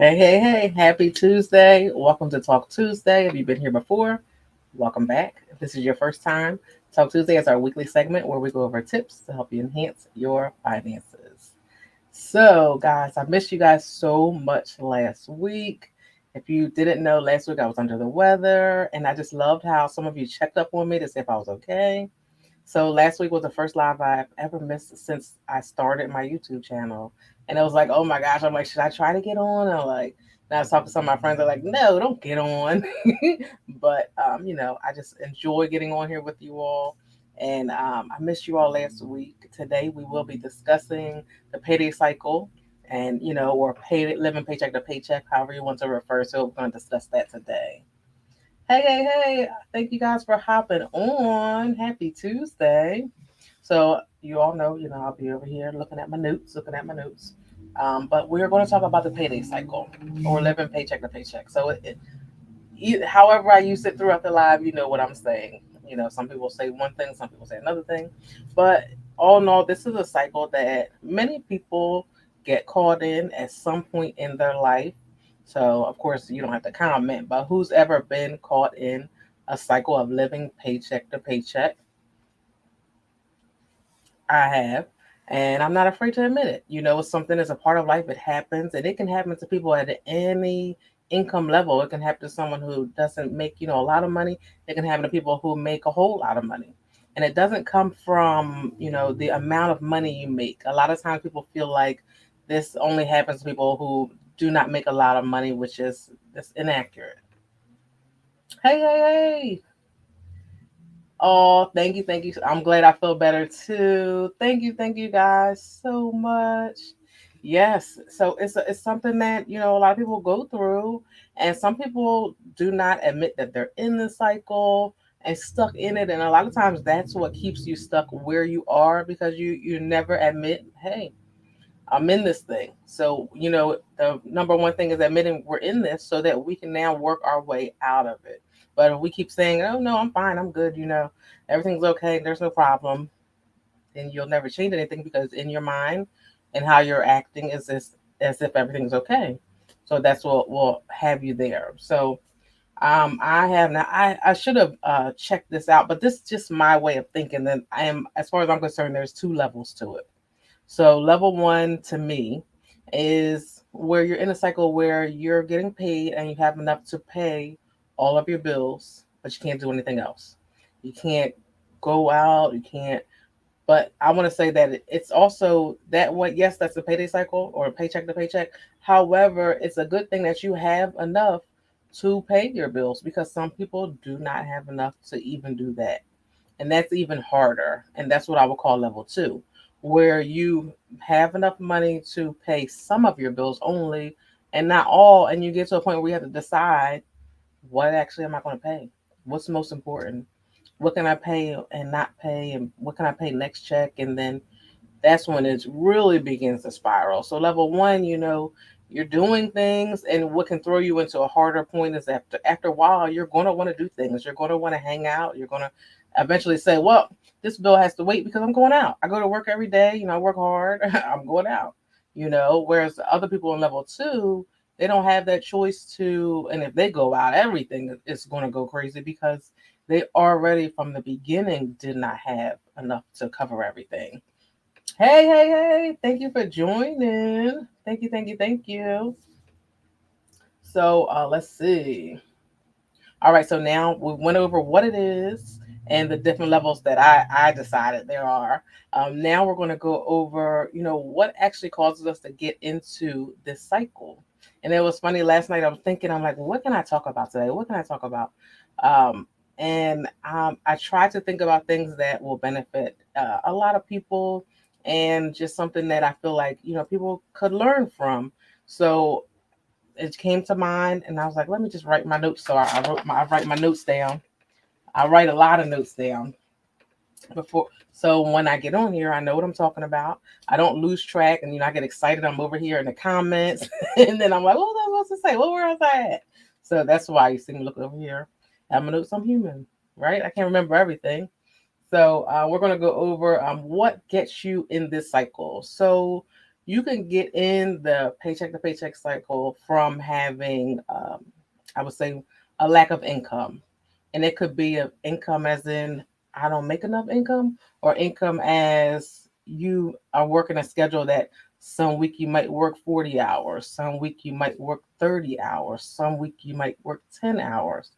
Hey, happy Tuesday. Welcome to Talk Tuesday. If you've been here before, welcome back. If this is your first time, Talk Tuesday is our weekly segment where we go over tips to help you enhance your finances. So, guys, I missed you guys so much last week. If you didn't know, last week I was under the weather, and I just loved how some of you checked up on me to see if I was okay. So last week was the first live I've ever missed since I started my YouTube channel. And it was like, oh my gosh, I'm like, should I try to get on? And like, and I was talking to some of my friends, they're like, no, don't get on. But I just enjoy getting on here with you all. And I missed you all last week. Today we will be discussing the payday cycle and, or living paycheck to paycheck, however you want to refer to it. We're going to discuss that today. Hey. Thank you guys for hopping on. Happy Tuesday. So, you all know, I'll be over here looking at my notes. But we're going to talk about the payday cycle or living paycheck to paycheck. So, however I use it throughout the live, you know what I'm saying. Some people say one thing, some people say another thing. But all in all, this is a cycle that many people get caught in at some point in their life. So, of course, you don't have to comment, but who's ever been caught in a cycle of living paycheck to paycheck? I have. And I'm not afraid to admit it. It's something that's a part of life. It happens, and it can happen to people at any income level. It can happen to someone who doesn't make, a lot of money. It can happen to people who make a whole lot of money. And it doesn't come from, the amount of money you make. A lot of times people feel like this only happens to people who do not make a lot of money, which is that's inaccurate. Hey. Oh, thank you, thank you. I'm glad I feel better too. Thank you guys so much. Yes, so it's something that a lot of people go through, and some people do not admit that they're in the cycle and stuck in it, and a lot of times that's what keeps you stuck where you are because you never admit, hey, I'm in this thing. So the number one thing is admitting we're in this so that we can now work our way out of it. But if we keep saying, "Oh no, I'm fine, I'm good," everything's okay, there's no problem, then you'll never change anything because in your mind and how you're acting is this as if everything's okay. So that's what will have you there. So I have now. I should have checked this out, but this is just my way of thinking. That I am, as far as I'm concerned, there's two levels to it. So level one to me is where you're in a cycle where you're getting paid and you have enough to pay all of your bills, but you can't do anything else. You can't go out, you can't. But I want to say that it's also that way. Yes, that's a payday cycle or a paycheck to paycheck. However, it's a good thing that you have enough to pay your bills because some people do not have enough to even do that. And that's even harder. And that's what I would call level two, where you have enough money to pay some of your bills only and not all. And you get to a point where you have to decide what actually am I going to pay? What's most important? What can I pay and not pay? And what can I pay next check? And then that's when it really begins to spiral. So level one, you're doing things, and what can throw you into a harder point is after a while, you're going to want to do things. You're going to want to hang out. You're going to eventually say, well, this bill has to wait because I'm going out. I go to work every day. I work hard. I'm going out. Whereas other people in level two, they don't have that choice to, and if they go out, everything is going to go crazy because they already from the beginning did not have enough to cover everything. Hey. Thank you for joining. Thank you. So let's see. All right, so now we went over what it is and the different levels that I decided there are. Now we're going to go over, what actually causes us to get into this cycle. And it was funny last night. I was thinking, I'm like, what can I talk about today? What can I talk about? And I try to think about things that will benefit a lot of people and just something that I feel like, people could learn from. So it came to mind, and I was like, let me just write my notes. So I write my notes down. I write a lot of notes down before. So when I get on here, I know what I'm talking about. I don't lose track, and I get excited. I'm over here in the comments, and then I'm like, what was I supposed to say? What was I at? So that's why you see me look over here. I'm a notes. I'm human, right? I can't remember everything. So we're going to go over what gets you in this cycle. So You can get in the paycheck to paycheck cycle from having, I would say, a lack of income. And it could be of income as in, I don't make enough income, or income as you are working a schedule that some week you might work 40 hours, some week you might work 30 hours, some week you might work 10 hours.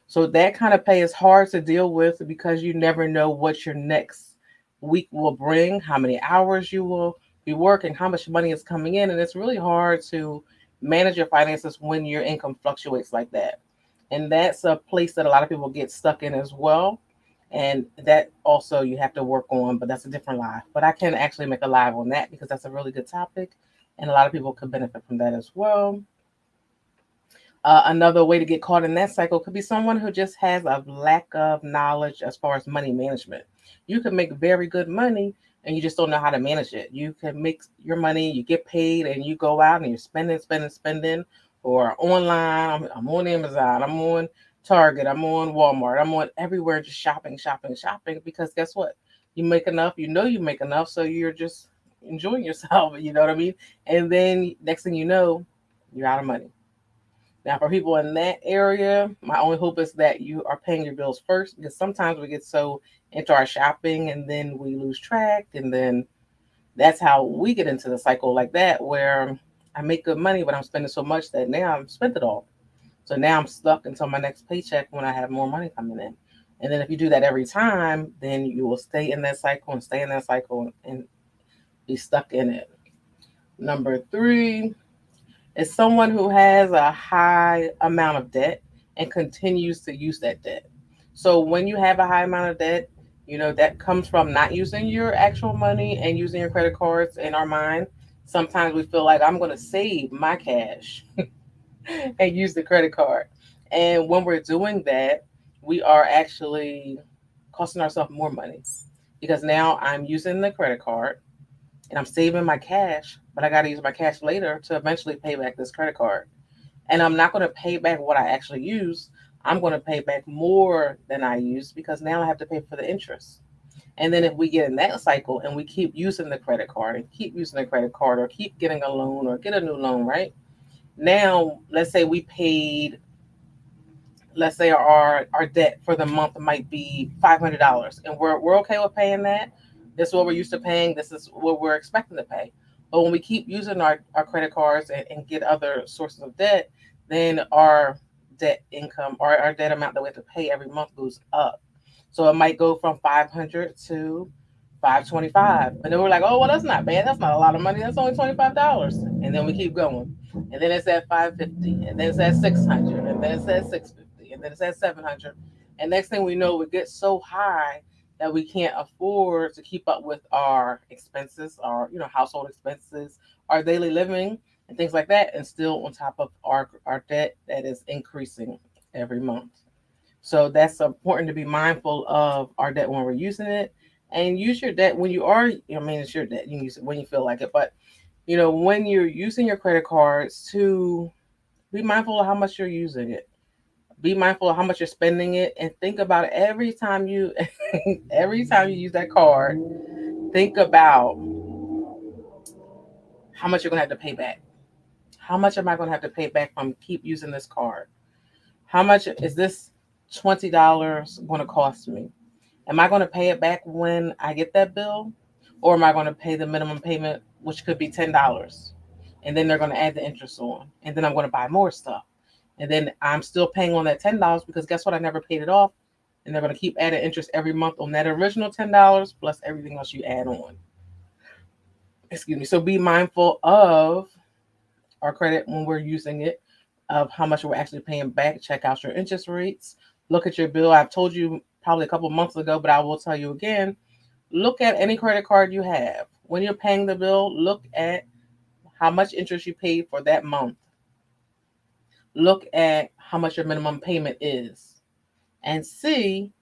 So that kind of pay is hard to deal with because you never know what your next week will bring, how many hours you will be working, how much money is coming in. And it's really hard to manage your finances when your income fluctuates like that. And that's a place that a lot of people get stuck in as well. And that also you have to work on, but that's a different live. But I can actually make a live on that because that's a really good topic. And a lot of people could benefit from that as well. Another way to get caught in that cycle could be someone who just has a lack of knowledge as far as money management. You can make very good money and you just don't know how to manage it. You can make your money, you get paid, and you go out and you're spending, spending, spending, or online. I'm on Amazon, I'm on Target, I'm on Walmart, I'm on everywhere just shopping, shopping, shopping. Because guess what? You make enough, you make enough, so you're just enjoying yourself. You know what I mean? And then next thing you know, you're out of money. Now, for people in that area, my only hope is that you are paying your bills first, because sometimes we get so into our shopping and then we lose track. And then that's how we get into the cycle like that, where I make good money, but I'm spending so much that now I've spent it all. So now I'm stuck until my next paycheck when I have more money coming in. And then if you do that every time, then you will stay in that cycle and stay in that cycle and be stuck in it. Number three, is someone who has a high amount of debt and continues to use that debt. So when you have a high amount of debt, that comes from not using your actual money and using your credit cards. In our mind, sometimes we feel like I'm going to save my cash and use the credit card. And when we're doing that, we are actually costing ourselves more money, because now I'm using the credit card and I'm saving my cash, but I got to use my cash later to eventually pay back this credit card. And I'm not going to pay back what I actually use. I'm going to pay back more than I use because now I have to pay for the interest. And then if we get in that cycle and we keep using the credit card and keep using the credit card or keep getting a loan or get a new loan, right? Now, let's say we paid, let's say our debt for the month might be $500, and we're okay with paying that. This is what we're used to paying, this is what we're expecting to pay. But when we keep using our credit cards and get other sources of debt, then our debt income or our debt amount that we have to pay every month goes up. So it might go from 500 to 525. And then we're like, oh well, that's not bad, that's not a lot of money, that's only $25. And then we keep going. And then it's at 550, and then it's at 600, and then it's at 650, and then it's at 700. And next thing we know, we get so high that we can't afford to keep up with our expenses, our household expenses, our daily living, and things like that, and still on top of our debt that is increasing every month. So that's important to be mindful of our debt when we're using it, and use your debt when you are. I mean, it's your debt. You can use it when you feel like it, but when you're using your credit cards, to be mindful of how much you're using it. Be mindful of how much you're spending it, and think about it every time you every time you use that card. Think about how much you're gonna have to pay back. How much am I gonna have to pay back from keep using this card? How much is this $20 gonna cost me? Am I gonna pay it back when I get that bill? Or am I gonna pay the minimum payment, which could be $10? And then they're gonna add the interest on. And then I'm gonna buy more stuff. And then I'm still paying on that $10 because guess what? I never paid it off. And they're gonna keep adding interest every month on that original $10 plus everything else you add on. Excuse me. So be mindful of our credit when we're using it, of how much we're actually paying back. Check out your interest rates. Look at your bill. I've told you probably a couple months ago, but I will tell you again. Look at any credit card you have. When you're paying the bill, look at how much interest you paid for that month. Look at how much your minimum payment is, and see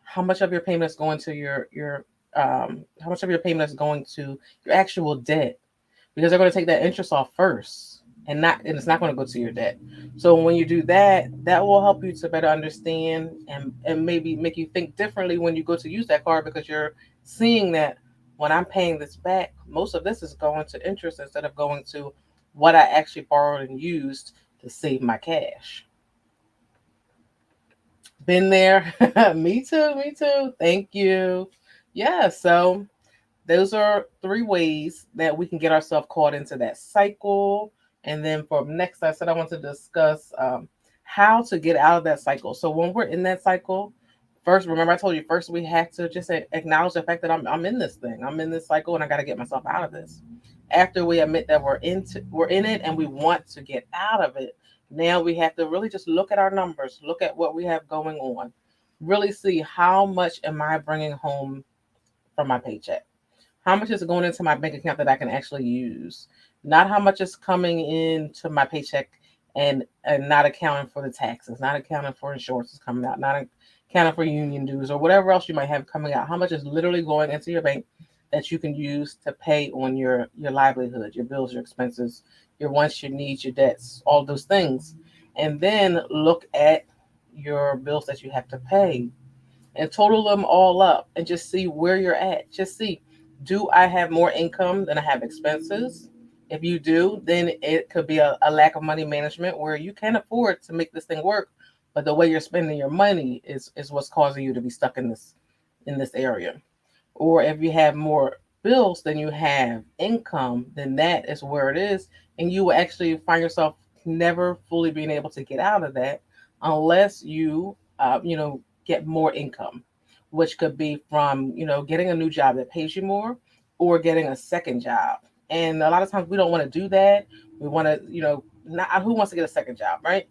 how much of your payment is going to your how much of your payment is going to your actual debt, because they're going to take that interest off first, and it's not going to go to your debt. So when you do that, that will help you to better understand, and maybe make you think differently when you go to use that card, because you're seeing that when I'm paying this back, most of this is going to interest instead of going to what I actually borrowed and used to save my cash. Been there. Me too, me too. Thank you. Yeah, so those are three ways that we can get ourselves caught into that cycle. And then for next, I said I want to discuss how to get out of that cycle. So when we're in that cycle, first, remember I told you first we have to just acknowledge the fact that I'm in this thing. I'm in this cycle and I got to get myself out of this. After we admit that we're in it and we want to get out of it, now we have to really just look at our numbers, look at what we have going on, really see how much am I bringing home from my paycheck. How much is going into my bank account that I can actually use? Not how much is coming into my paycheck and not accounting for the taxes, not accounting for insurances coming out, not accounting for union dues or whatever else you might have coming out. How much is literally going into your bank that you can use to pay on your livelihood, your bills, your expenses, your wants, your needs, your debts, all those things. And then look at your bills that you have to pay and total them all up and just see where you're at. Just see, do I have more income than I have expenses? If you do, then it could be a lack of money management where you can afford to make this thing work, but the way you're spending your money is what's causing you to be stuck in this area. Or if you have more bills than you have income, then that is where it is. And you will actually find yourself never fully being able to get out of that unless you get more income, which could be from, getting a new job that pays you more or getting a second job. And a lot of times we don't want to do that. We want to, not who wants to get a second job, right?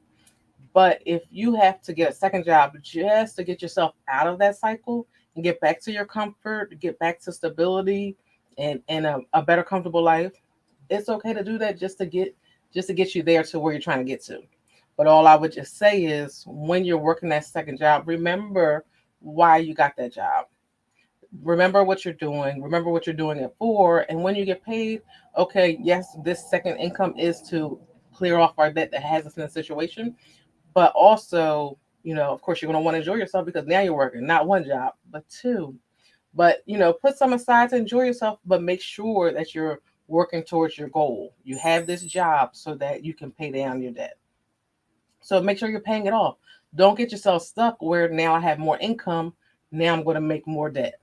But if you have to get a second job just to get yourself out of that cycle and get back to your comfort, get back to stability and a better comfortable life, it's okay to do that just to get you there to where you're trying to get to. But all I would just say is when you're working that second job, remember why you got that job. Remember what you're doing. Remember what you're doing it for. And when you get paid, okay, yes, this second income is to clear off our debt that has us in a situation, but also, of course, you're going to want to enjoy yourself because now you're working, not one job, but two. But, put some aside to enjoy yourself, but make sure that you're working towards your goal. You have this job so that you can pay down your debt. So make sure you're paying it off. Don't get yourself stuck where now I have more income. Now I'm going to make more debt.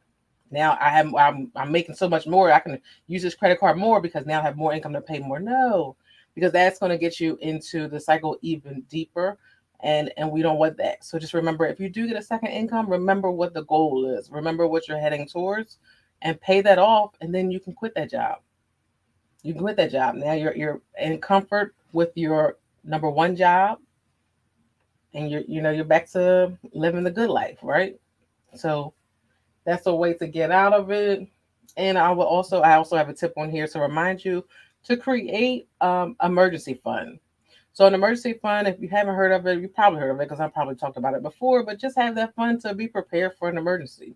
Now I'm making so much more. I can use this credit card more because now I have more income to pay more. No, because that's going to get you into the cycle even deeper, and we don't want that. So just remember, if you do get a second income, remember what the goal is. Remember what you're heading towards, and pay that off, and then you can quit that job. You can quit that job. Now you're in comfort with your number one job, and you're back to living the good life, right? So that's a way to get out of it. And I also have a tip on here to remind you to create emergency fund. So an emergency fund, if you haven't heard of it, you probably heard of it because I probably talked about it before, but just have that fund to be prepared for an emergency.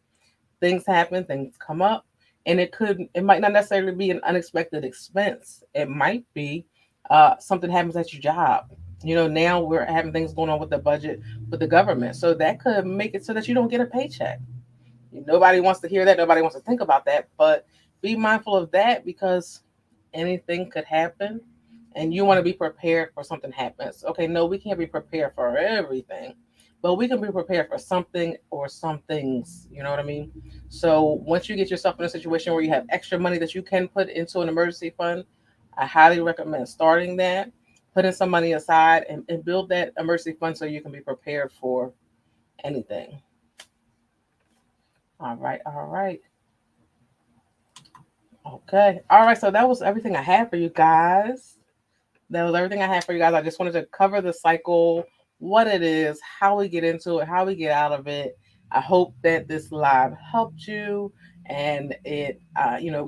Things happen, things come up, and it might not necessarily be an unexpected expense. It might be something happens at your job. Now we're having things going on with the budget with the government. So that could make it so that you don't get a paycheck. Nobody wants to hear that. Nobody wants to think about that. But be mindful of that because anything could happen and you want to be prepared for something happens. Okay, no, we can't be prepared for everything, but we can be prepared for something or some things. You know what I mean? So once you get yourself in a situation where you have extra money that you can put into an emergency fund, I highly recommend starting that, putting some money aside and build that emergency fund so you can be prepared for anything. All right, all right. Okay. All right. So that was everything I had for you guys. That was everything I had for you guys. I just wanted to cover the cycle, what it is, how we get into it, how we get out of it. I hope that this live helped you and it,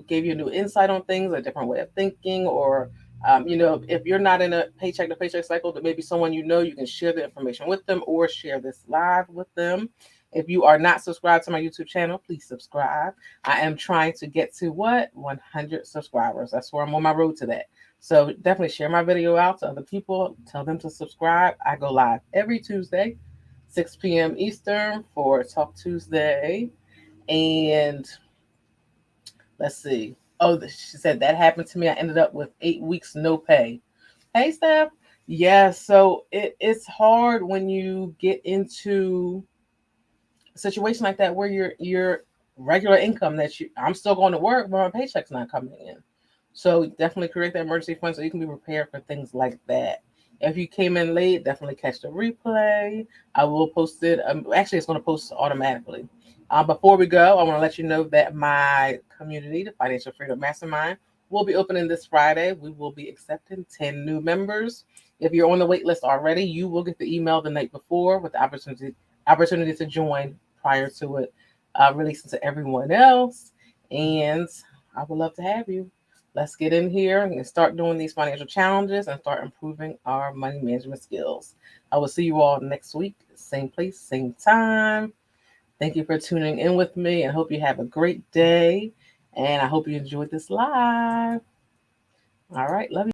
gave you a new insight on things, a different way of thinking, or, if you're not in a paycheck to paycheck cycle, that maybe someone you can share the information with them or share this live with them. If you are not subscribed to my YouTube channel, please subscribe. I am trying to get to what? 100 subscribers. That's where I'm on my road to that. So definitely share my video out to other people. Tell them to subscribe. I go live every Tuesday, 6 p.m. Eastern for Talk Tuesday. And let's see. Oh, she said that happened to me. I ended up with 8 weeks no pay. Hey, Steph. Yeah, so it's hard when you get into a situation like that where your regular income that you I'm still going to work, but my paycheck's not coming in. So definitely create that emergency fund so you can be prepared for things like that. If you came in late, definitely catch the replay. I will post it. Actually, it's going to post automatically. Before we go, I want to let you know that my community, the Financial Freedom Mastermind, will be opening this Friday. We will be accepting 10 new members. If you're on the wait list already, you will get the email the night before with the opportunity to join prior to it releasing to everyone else. And I would love to have you. Let's get in here and start doing these financial challenges and start improving our money management skills. I will see you all next week, same place, same time. Thank you for tuning in with me and hope you have a great day. And I hope you enjoyed this live. All right. Love you.